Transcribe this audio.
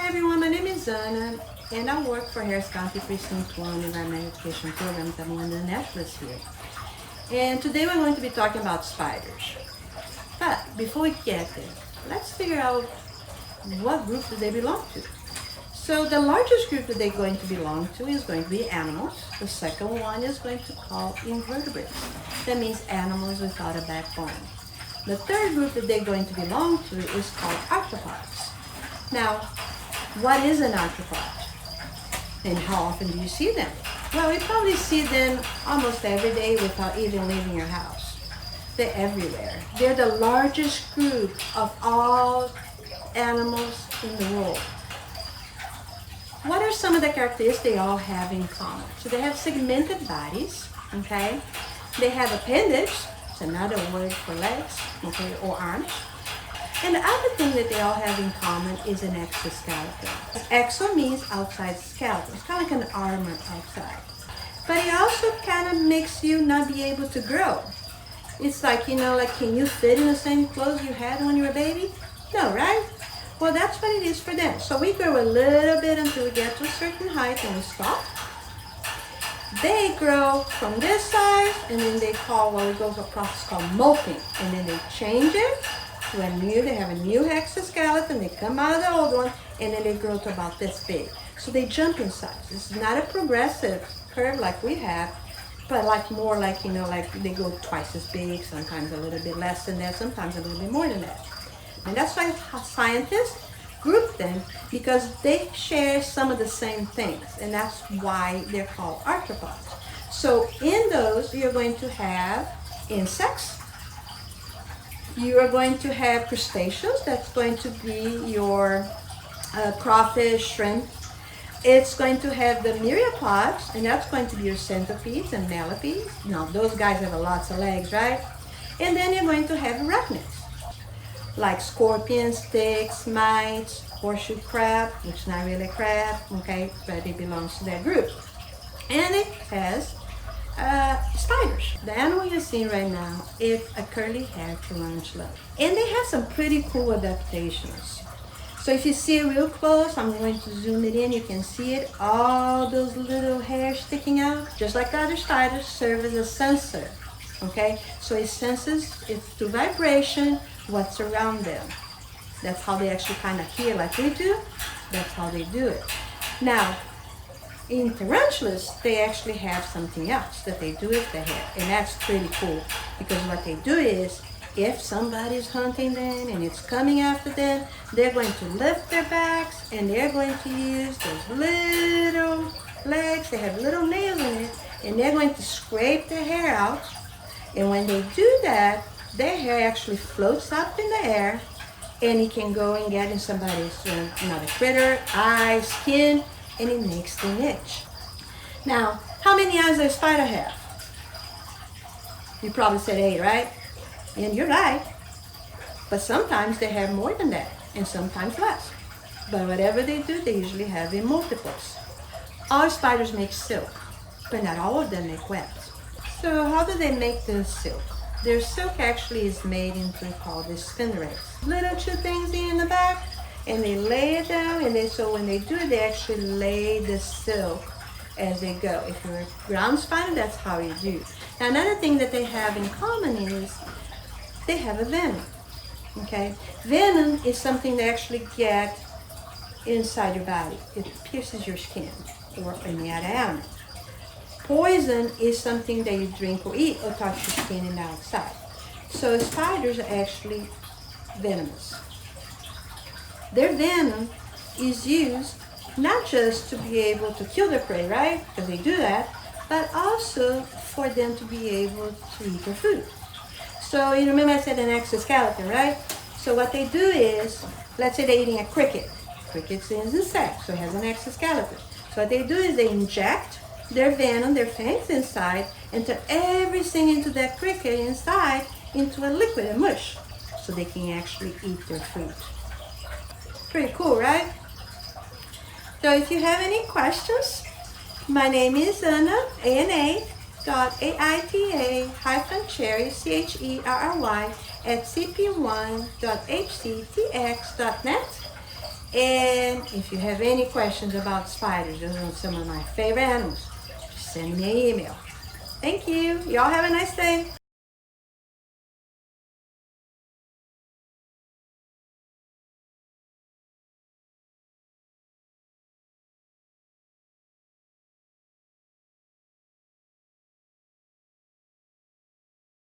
everyone, my name is Anna and I work for Harris County Precinct One Environmental Education Programs. I'm one of the naturalists here. And today we're going to be talking about spiders. But before we get there, let's figure out what group do they belong to. So the largest group that they're going to belong to is going to be animals. The second one is going to call invertebrates. That means animals without a backbone. The third group that they're going to belong to is called arthropods. Now, what is an arthropod? And how often do you see them? Well, you probably see them almost every day without even leaving your house. They're everywhere. They're the largest group of all animals in the world. What are some of the characteristics they all have in common? So they have segmented bodies, okay? They have appendage, it's another word for legs, okay, or arms. And the other thing that they all have in common is an exoskeleton. Exo means outside skeleton. It's kind of like an armor outside. But it also kind of makes you not be able to grow. It's like, like can you fit in the same clothes you had when you were a baby? No, right? Well, that's what it is for them. So we grow a little bit until we get to a certain height and we stop. They grow from this size and then they call what it goes across called molting. And then they change it to they have a new exoskeleton, they come out of the old one, and then they grow to about this big. So they jump in size. It's not a progressive curve like we have, but more like they go twice as big, sometimes a little bit less than that, sometimes a little bit more than that. And that's why scientists group them, because they share some of the same things, and that's why they're called arthropods. So in those, you're going to have insects, you are going to have crustaceans, that's going to be your crawfish, shrimp. It's going to have the myriapods, and that's going to be your centipedes and millipedes. Now, those guys have lots of legs, right? And then you're going to have arachnids, like scorpions, ticks, mites, horseshoe crab, which is not really a crab, okay, but it belongs to that group. And it has spiders. The animal you're seeing right now is a curly-haired tarantula. And they have some pretty cool adaptations. So if you see it real close, I'm going to zoom it in, you can see it, all those little hairs sticking out, just like other spiders, serve as a sensor, okay? So it senses, it's through vibration, what's around them. That's how they actually kind of hear like we do. That's how they do it. Now, in tarantulas, they actually have something else that they do with their hair, and that's pretty cool, because what they do is, if somebody's hunting them and it's coming after them, they're going to lift their backs and they're going to use those little legs, they have little nails in it, and they're going to scrape their hair out. And when they do that, their hair actually floats up in the air, and it can go and get in somebody's another critter, eye, skin, and it makes them itch. Now, how many eyes does a spider have? You probably said 8, right? And you're right. But sometimes they have more than that, and sometimes less. But whatever they do, they usually have in multiples. All spiders make silk, but not all of them make webs. So how do they make the silk? Their silk actually is made into called the spinnerets. Little 2 things in the back, and they lay it down, and so when they do it, they actually lay the silk as they go. If you're a ground spider, that's how you do. Now, another thing that they have in common is they have a venom, okay? Venom is something they actually get inside your body. It pierces your skin or any other animal. Poison is something that you drink or eat or touch your skin and outside. So spiders are actually venomous. Their venom is used not just to be able to kill their prey, right? Because they do that, but also for them to be able to eat their food. So you remember I said an exoskeleton, right? So what they do is, let's say they're eating a cricket. Cricket's an insect, so it has an exoskeleton. So what they do is they inject their venom, their fangs inside, and turn everything into that cricket inside into a liquid, a mush, so they can actually eat their food. Pretty cool, right? So if you have any questions, my name is Anna, ANA.AITA-cherry, CHERRY, at cp1.hctx.net. And if you have any questions about spiders, those are some of my favorite animals, just send me an email. Thank you. Y'all have a nice day.